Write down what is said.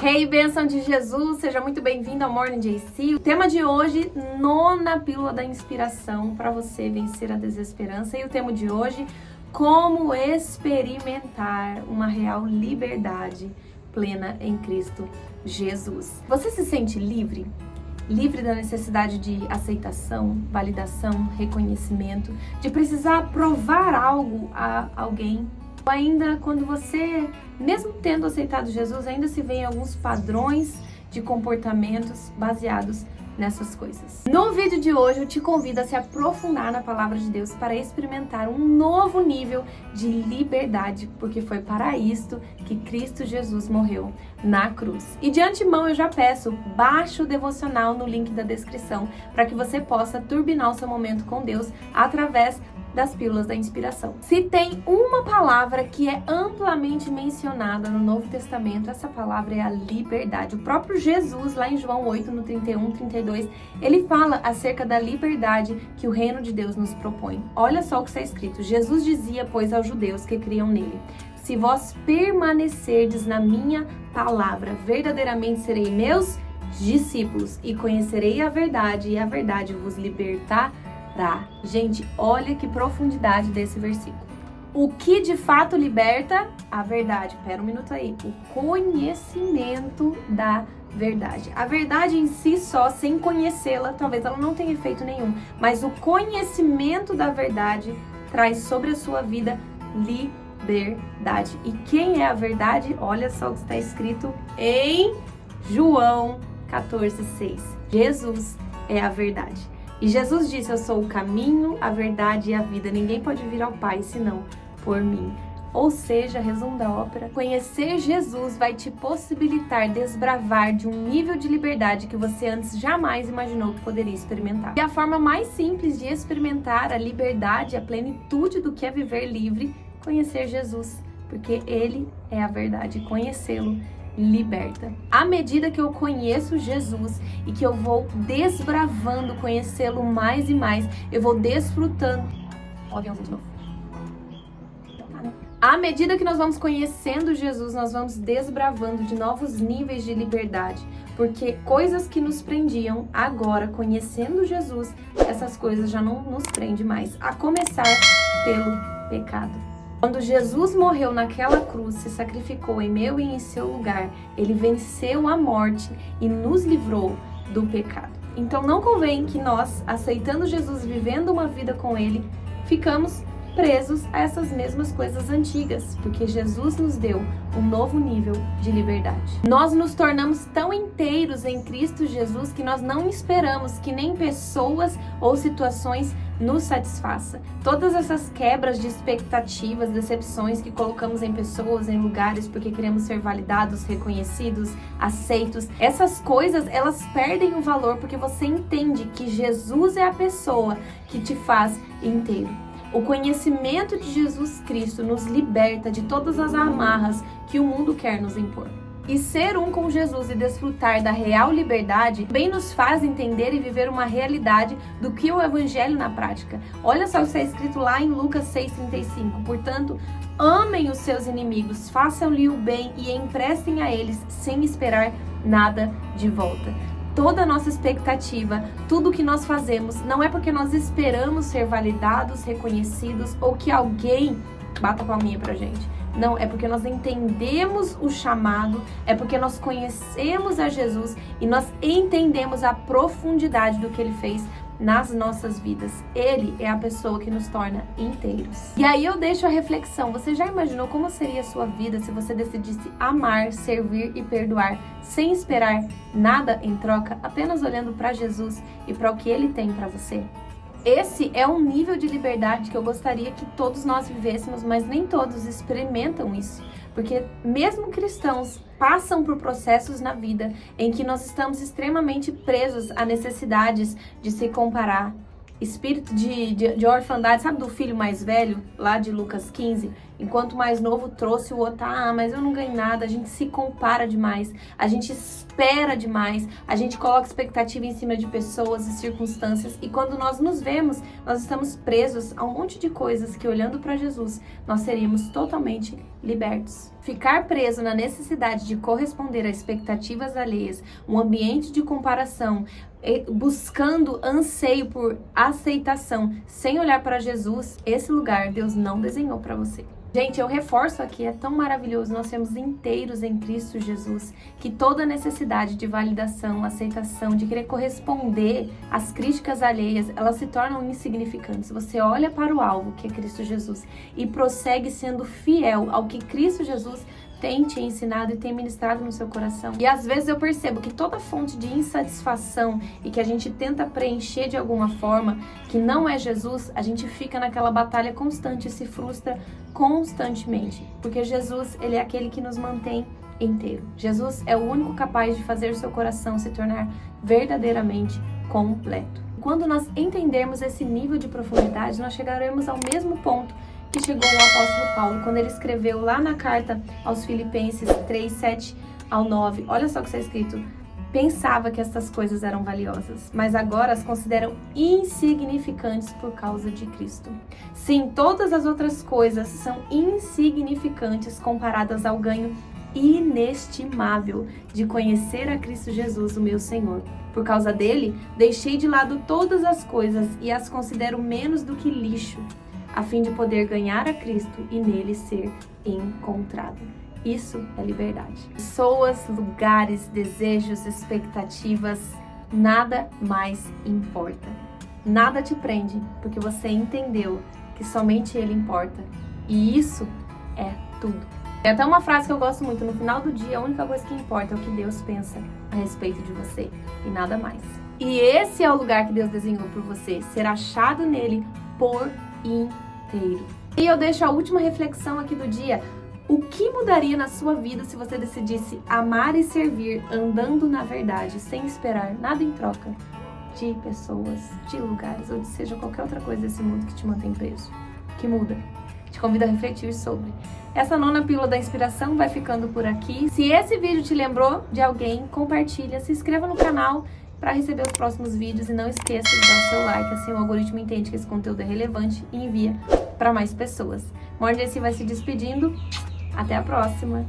Hey, bênção de Jesus, seja muito bem-vindo ao Morning JC. O tema de hoje, nona pílula da inspiração para você vencer a desesperança. E o tema de hoje, como experimentar uma real liberdade plena em Cristo Jesus. Você se sente livre? Livre da necessidade de aceitação, validação, reconhecimento, de precisar provar algo a alguém. Ou ainda quando você, mesmo tendo aceitado Jesus, ainda se vê em alguns padrões de comportamentos baseados nessas coisas. No vídeo de hoje eu te convido a se aprofundar na palavra de Deus para experimentar um novo nível de liberdade, porque foi para isto que Cristo Jesus morreu na cruz. E de antemão eu já peço, baixe o devocional no link da descrição para que você possa turbinar o seu momento com Deus através das pílulas da inspiração. Se tem uma palavra que é amplamente mencionada no Novo Testamento, essa palavra é a liberdade. O próprio Jesus, lá em João 8, no 31, 32, ele fala acerca da liberdade que o reino de Deus nos propõe. Olha só o que está escrito. Jesus dizia, pois, aos judeus que criam nele: se vós permanecerdes na minha palavra, verdadeiramente serei meus discípulos e conhecerei a verdade, e a verdade vos libertará. Gente, olha que profundidade desse versículo. O que de fato liberta? A verdade. Pera um minuto aí. O conhecimento da verdade. A verdade em si só, sem conhecê-la, talvez ela não tenha efeito nenhum. Mas o conhecimento da verdade traz sobre a sua vida liberdade. E quem é a verdade? Olha só o que está escrito em João 14:6. Jesus é a verdade. E Jesus disse, eu sou o caminho, a verdade e a vida. Ninguém pode vir ao Pai senão por mim. Ou seja, resumo da ópera, conhecer Jesus vai te possibilitar desbravar de um nível de liberdade que você antes jamais imaginou que poderia experimentar. E a forma mais simples de experimentar a liberdade, a plenitude do que é viver livre, conhecer Jesus. Porque Ele é a verdade. Conhecê-lo liberta. À medida que eu conheço Jesus e que eu vou desbravando, conhecê-lo mais e mais, eu vou desfrutando. Ó, aviãozinho de novo. À medida que nós vamos conhecendo Jesus, nós vamos desbravando de novos níveis de liberdade, porque coisas que nos prendiam, agora, conhecendo Jesus, essas coisas já não nos prendem mais, a começar pelo pecado. Quando Jesus morreu naquela cruz, se sacrificou em meu e em seu lugar, ele venceu a morte e nos livrou do pecado. Então não convém que nós, aceitando Jesus, vivendo uma vida com ele, ficamos presos a essas mesmas coisas antigas, porque Jesus nos deu um novo nível de liberdade. Nós nos tornamos tão inteiros em Cristo Jesus que nós não esperamos que nem pessoas ou situações nos satisfaça. Todas essas quebras de expectativas, decepções que colocamos em pessoas, em lugares, porque queremos ser validados, reconhecidos, aceitos, essas coisas, elas perdem o valor porque você entende que Jesus é a pessoa que te faz inteiro. O conhecimento de Jesus Cristo nos liberta de todas as amarras que o mundo quer nos impor. E ser um com Jesus e desfrutar da real liberdade bem nos faz entender e viver uma realidade do que é o Evangelho na prática. Olha só o que está escrito lá em Lucas 6,35. Portanto, amem os seus inimigos, façam-lhe o bem e emprestem a eles sem esperar nada de volta. Toda a nossa expectativa, tudo o que nós fazemos, não é porque nós esperamos ser validados, reconhecidos ou que alguém bata a palminha pra gente. Não, é porque nós entendemos o chamado, é porque nós conhecemos a Jesus e nós entendemos a profundidade do que Ele fez nas nossas vidas. Ele é a pessoa que nos torna inteiros. E aí eu deixo a reflexão. Você já imaginou como seria a sua vida se você decidisse amar, servir e perdoar sem esperar nada em troca, apenas olhando para Jesus e para o que Ele tem para você? Esse é um nível de liberdade que eu gostaria que todos nós vivêssemos, mas nem todos experimentam isso. Porque mesmo cristãos passam por processos na vida em que nós estamos extremamente presos a necessidades de se comparar, espírito de orfandade, sabe, do filho mais velho, lá de Lucas 15? Enquanto o mais novo trouxe o outro, mas eu não ganhei nada. A gente se compara demais, a gente espera demais, a gente coloca expectativa em cima de pessoas e circunstâncias, e quando nós nos vemos, nós estamos presos a um monte de coisas que, olhando para Jesus, nós seríamos totalmente libertos. Ficar preso na necessidade de corresponder a expectativas alheias, um ambiente de comparação, buscando anseio por aceitação, sem olhar para Jesus, esse lugar Deus não desenhou para você. Gente, eu reforço aqui, é tão maravilhoso nós sermos inteiros em Cristo Jesus, que toda necessidade de validação, aceitação, de querer corresponder às críticas alheias, elas se tornam insignificantes. Você olha para o alvo, que é Cristo Jesus, e prossegue sendo fiel ao que Cristo Jesus tem te ensinado e tem ministrado no seu coração. E às vezes eu percebo que toda fonte de insatisfação e que a gente tenta preencher de alguma forma, que não é Jesus, a gente fica naquela batalha constante e se frustra constantemente. Porque Jesus, ele é aquele que nos mantém inteiro. Jesus é o único capaz de fazer o seu coração se tornar verdadeiramente completo. Quando nós entendermos esse nível de profundidade, nós chegaremos ao mesmo ponto que chegou o apóstolo Paulo, quando ele escreveu lá na carta aos Filipenses 3, 7 ao 9. Olha só o que está escrito. Pensava que estas coisas eram valiosas, mas agora as consideram insignificantes por causa de Cristo. Sim, todas as outras coisas são insignificantes comparadas ao ganho inestimável de conhecer a Cristo Jesus, o meu Senhor. Por causa dele, deixei de lado todas as coisas e as considero menos do que lixo, a fim de poder ganhar a Cristo e nele ser encontrado. Isso é liberdade. Pessoas, lugares, desejos, expectativas, nada mais importa. Nada te prende, porque você entendeu que somente Ele importa. E isso é tudo. Tem até uma frase que eu gosto muito: no final do dia, a única coisa que importa é o que Deus pensa a respeito de você e nada mais. E esse é o lugar que Deus desenhou por você, ser achado nele por inteiro. E eu deixo a última reflexão aqui do dia. O que mudaria na sua vida se você decidisse amar e servir andando na verdade, sem esperar nada em troca de pessoas, de lugares ou de seja qualquer outra coisa desse mundo que te mantém preso? O que muda? Te convido a refletir sobre. Essa 9ª pílula da inspiração vai ficando por aqui. Se esse vídeo te lembrou de alguém, compartilha, se inscreva no canal para receber os próximos vídeos e não esqueça de dar o seu like, assim o algoritmo entende que esse conteúdo é relevante e envia para mais pessoas. Morning JC vai se despedindo. Até a próxima!